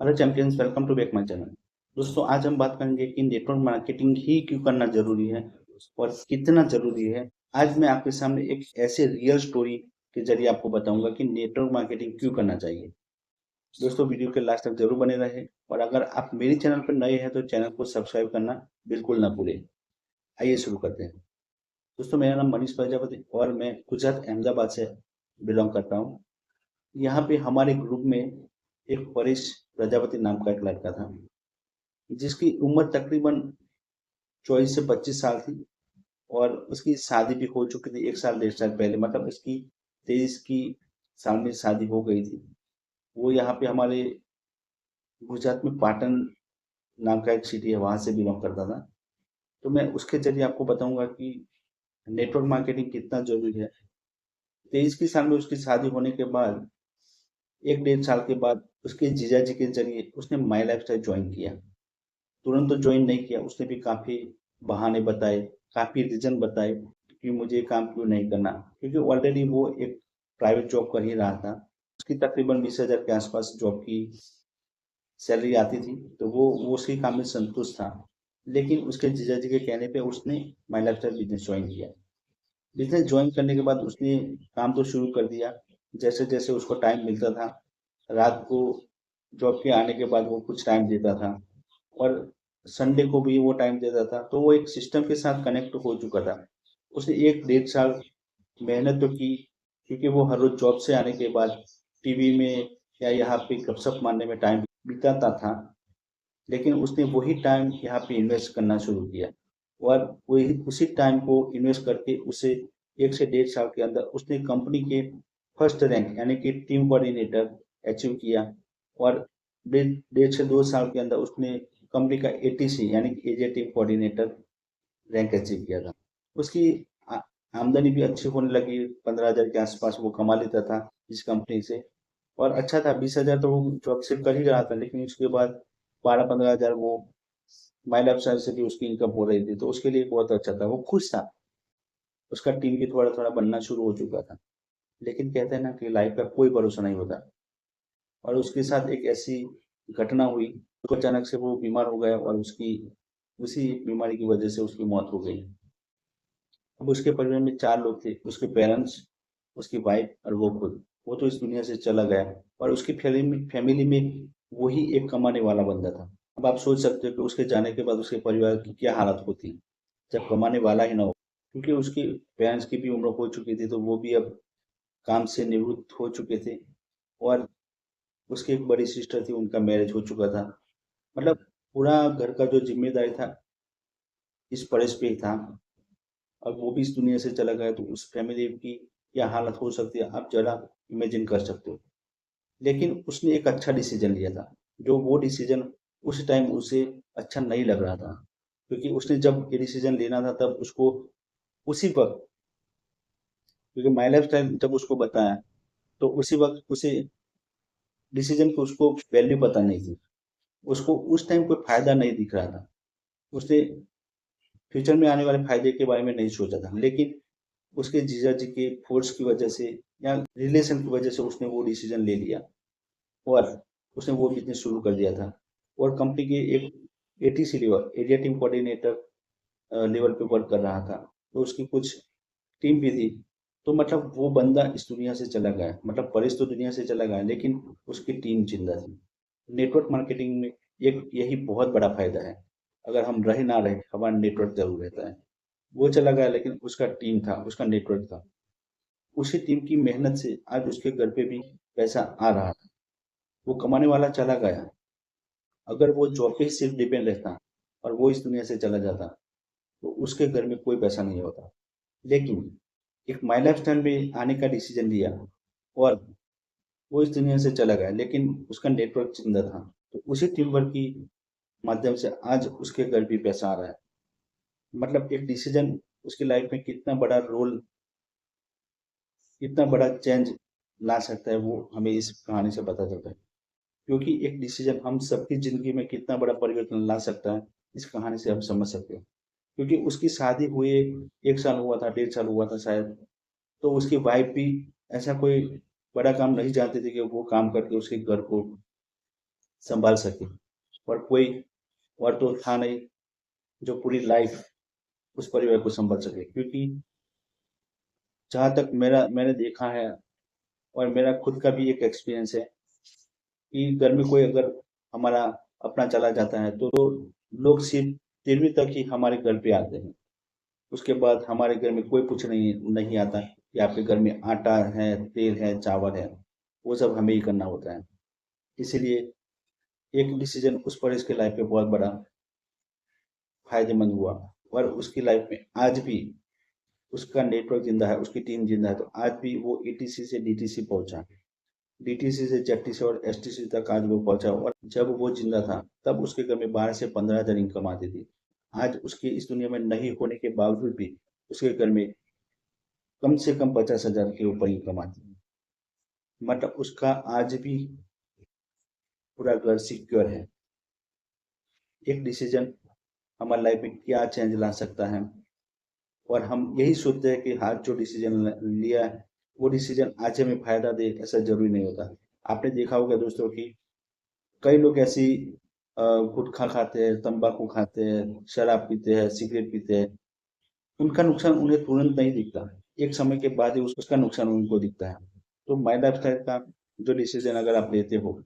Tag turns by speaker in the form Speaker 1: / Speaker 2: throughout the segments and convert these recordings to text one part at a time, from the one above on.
Speaker 1: Hello champions, welcome to back my channel. दोस्तों, आज हम बात करेंगे कि नेटवर्क मार्केटिंग ही क्यों करना जरूरी है और कितना जरूरी है। आज मैं आपके सामने एक ऐसे रियल स्टोरी के जरिए आपको बताऊंगा कि नेटवर्क मार्केटिंग क्यों करना चाहिए। दोस्तों, वीडियो के लास्ट तक जरूर बने रहे और अगर आप मेरे चैनल पर नए हैं तो चैनल को सब्सक्राइब करना बिल्कुल ना भूलें। आइए शुरू करते हैं। दोस्तों, मेरा नाम मनीष प्रजापति और मैं गुजरात अहमदाबाद से बिलोंग करता हूँ। यहाँ पे हमारे ग्रुप में एक परेश प्रजापति नाम का एक लड़का था, जिसकी उम्र तकरीबन 24 से 25 साल थी और उसकी शादी भी हो चुकी थी 1 साल 1.5 साल पहले। मतलब इसकी 23 की साल में शादी हो गई थी। वो यहाँ पे हमारे गुजरात में पाटन नाम का एक सिटी है, वहां से बिलोंग करता था। तो मैं उसके जरिए आपको बताऊंगा कि नेटवर्क मार्केटिंग कितना जरूरी है। 23 की साल में उसकी शादी होने के बाद 1 1.5 साल के बाद उसके जीजा जी के जरिए उसने माई लाइफ स्टाइल ज्वाइन किया। तुरंत तो ज्वाइन नहीं किया, उसने भी काफ़ी बहाने बताए, काफ़ी रीज़न बताए कि मुझे ये काम क्यों नहीं करना, क्योंकि ऑलरेडी वो एक प्राइवेट जॉब कर ही रहा था। उसकी तकरीबन 20,000 के आसपास जॉब की सैलरी आती थी, तो वो उसी काम में संतुष्ट था। लेकिन उसके जीजा जी के कहने पे उसने माई लाइफस्टाइल बिजनेस ज्वाइन किया। बिजनेस ज्वाइन करने के बाद उसने काम तो शुरू कर दिया। जैसे जैसे उसको टाइम मिलता था, रात को जॉब के आने के बाद वो कुछ टाइम देता था और संडे को भी वो टाइम देता था। तो वो एक सिस्टम के साथ कनेक्ट हो चुका था। उसने 1 1.5 साल मेहनत तो की, क्योंकि वो हर रोज जॉब से आने के बाद टीवी में या यहाँ पे गपशप मारने में टाइम बिताता था। लेकिन उसने वही टाइम यहाँ पे इन्वेस्ट करना शुरू किया और वही उसी टाइम को इन्वेस्ट करके उसे 1 से 1.5 साल के अंदर उसने कंपनी के फर्स्ट रैंक यानी कि टीम कोऑर्डिनेटर अचीव किया। और 1.5 से 2 साल के अंदर उसने कंपनी का एटीसी यानी कि area team coordinator rank achieve किया था। उसकी आ- आमदनी भी अच्छी होने लगी, 15,000 के आसपास वो कमा लेता था इस कंपनी से। और अच्छा था, 20,000 तो वो जॉब से कर ही रहा था, लेकिन उसके बाद 12 15 हजार वो माई लाइफ स्टाइल से भी उसकी इनकम हो रही थी, तो उसके लिए बहुत अच्छा था, वो खुश था। उसका टीम भी थोड़ा थोड़ा बनना शुरू हो चुका था। लेकिन कहते हैं ना कि लाइफ का कोई भरोसा नहीं होता। और उसके साथ एक ऐसी घटना हुई, तो अचानक से वो बीमार हो गया और उसकी उसी बीमारी की वजह से उसकी मौत हो गई। अब उसके परिवार में 4 लोग थे, उसके पेरेंट्स, उसकी वाइफ और वो खुद। वो तो इस दुनिया से चला गया और उसकी फैमिली में वही एक कमाने वाला बंदा था। अब आप सोच सकते हो कि उसके जाने के बाद उसके परिवार की क्या हालत होती जब कमाने वाला ही ना हो। क्योंकि उसके पेरेंट्स की भी उम्र हो चुकी थी, तो वो भी अब काम से निवृत्त हो चुके थे। और उसकी एक बड़ी सिस्टर थी, उनका मैरिज हो चुका था। मतलब पूरा घर का जो जिम्मेदारी था इस परेश पे ही था। अब वो भी इस दुनिया से चला गया, तो उस फैमिली की क्या हालत हो सकती है आप जरा इमेजिन कर सकते हो। लेकिन उसने एक अच्छा डिसीजन लिया था। जो वो डिसीजन उस टाइम उसे अच्छा नहीं लग रहा था, क्योंकि उसने जब ये डिसीजन लेना था तब उसको उसी वक्त, क्योंकि माई लाइफ स्टाइल जब उसको बताया तो उसी वक्त उसे डिसीजन की उसको वैल्यू पता नहीं थी। उसको उस टाइम कोई फायदा नहीं दिख रहा था। उसने फ्यूचर में आने वाले फायदे के बारे में नहीं सोचा था। लेकिन उसके जीजा जी के फोर्स की वजह से या रिलेशन की वजह से उसने वो डिसीजन ले लिया और उसने वो बिजनेस शुरू कर दिया था। और कंपनी के एक ATC level area team coordinator level पे वर्क कर रहा था। तो उसकी कुछ टीम भी थी। तो मतलब वो बंदा इस दुनिया से चला गया, मतलब परेश तो दुनिया से चला गया, लेकिन उसकी टीम जिंदा थी। नेटवर्क मार्केटिंग में एक यही बहुत बड़ा फायदा है। अगर हम रहे ना रहे, हमारा नेटवर्क जरूर रहता है। वो चला गया लेकिन उसका टीम था, उसका नेटवर्क था। उसी टीम की मेहनत से आज उसके घर पे भी पैसा आ रहा था। वो कमाने वाला चला गया। अगर वो जॉब पे ही सिर्फ डिपेंड रहता और वो इस दुनिया से चला जाता तो उसके घर में कोई पैसा नहीं होता। लेकिन एक माई लाइफ स्टाइल में आने का डिसीजन लिया और वो इस दुनिया से चला गया, लेकिन उसका नेटवर्क जिंदा था। तो उसी टीम वर्क की माध्यम से आज उसके घर भी पैसा आ रहा है। मतलब एक डिसीजन उसकी लाइफ में कितना बड़ा रोल, कितना बड़ा चेंज ला सकता है, वो हमें इस कहानी से पता चलता है। क्योंकि एक डिसीजन हम सबकी जिंदगी में कितना बड़ा परिवर्तन ला सकता है, इस कहानी से हम समझ सकते हैं। क्योंकि उसकी शादी हुए 1 साल हुआ था, 1.5 साल हुआ था शायद। तो उसकी वाइफ भी ऐसा कोई बड़ा काम नहीं जानती थी कि वो काम करके उसके घर को संभाल सके। और कोई और तो था नहीं जो पूरी लाइफ उस परिवार को संभाल सके, क्योंकि जहाँ तक मैंने देखा है और मेरा खुद का भी एक एक्सपीरियंस है कि घर में कोई अगर हमारा अपना चला जाता है तो लोग सिर्फ 13वीं तक ही हमारे घर पे आते हैं। उसके बाद हमारे घर में कोई कुछ नहीं आता कि आपके घर में आटा है, तेल है, चावल है, वो सब हमें ही करना होता है। इसीलिए एक डिसीजन उस पर इसके लाइफ में बहुत बड़ा फायदेमंद हुआ। और उसकी लाइफ में आज भी उसका नेटवर्क जिंदा है, उसकी टीम जिंदा है, तो आज भी वो ईटीसी से डीटीसी पहुंचा, डीटीसी से जेटीसी और एसटीसी तक आज वो पहुंचा। और जब वो जिंदा था तब उसके घर में 12 से 15 हज़ार इनकम आती थी। आज उसके इस दुनिया में नहीं होने के बावजूद भी उसके घर में कम से कम 50 हज़ार के ऊपर इनकम आती है। मतलब उसका आज भी पूरा घर सिक्योर है। एक डिसीजन हमारी लाइफ में क्या चेंज ला सकता है, और हम यही सोचते हैं कि आज जो डिसीजन लिया है वो डिसीजन आज हमें फायदा दे, ऐसा जरूरी नहीं होता। आपने देखा होगा दोस्तों कि कई लोग ऐसी गुटखा खाते हैं, तंबाकू खाते हैं, शराब पीते हैं, सिगरेट पीते हैं, उनका नुकसान उन्हें तुरंत नहीं दिखता, एक समय के बाद ही उसका नुकसान उनको दिखता है। तो माई लाइफ स्टाइल का जो डिसीजन अगर आप लेते हो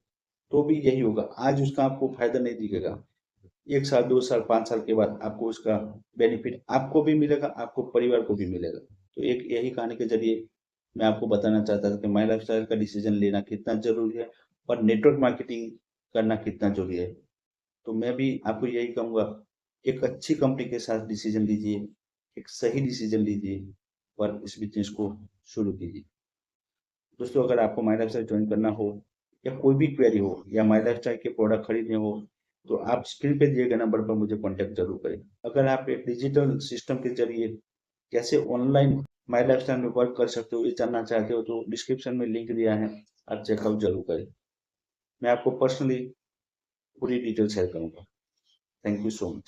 Speaker 1: तो भी यही होगा, आज उसका आपको फायदा नहीं दिखेगा, 1 साल 2 साल 5 साल के बाद आपको उसका बेनिफिट आपको भी मिलेगा, आपको परिवार को भी मिलेगा। तो एक यही कहानी के जरिए मैं आपको बताना चाहता था कि माई लाइफ स्टाइल का डिसीजन लेना कितना जरूरी है और नेटवर्क मार्केटिंग करना कितना जरूरी है। तो मैं भी आपको यही कहूँगा, एक अच्छी कंपनी के साथ डिसीजन लीजिए, एक सही डिसीजन लीजिए और इस बिजनेस को शुरू कीजिए। दोस्तों, अगर आपको माई लाइफ स्टाइल ज्वाइन करना हो या कोई भी क्वेरी हो या माई लाइफ स्टाइल के प्रोडक्ट खरीदने हो तो आप स्क्रीन पे दिए गए नंबर पर मुझे कॉन्टेक्ट जरूर करें। अगर आप एक डिजिटल सिस्टम के जरिए कैसे ऑनलाइन माई लाइफ स्टाइल में वर्क कर सकते हो ये जानना चाहते हो तो डिस्क्रिप्शन में लिंक दिया है, आप चेकआउट जरूर करें। मैं आपको पर्सनली पूरी डिटेल शेयर करूंगा। Thank you so much.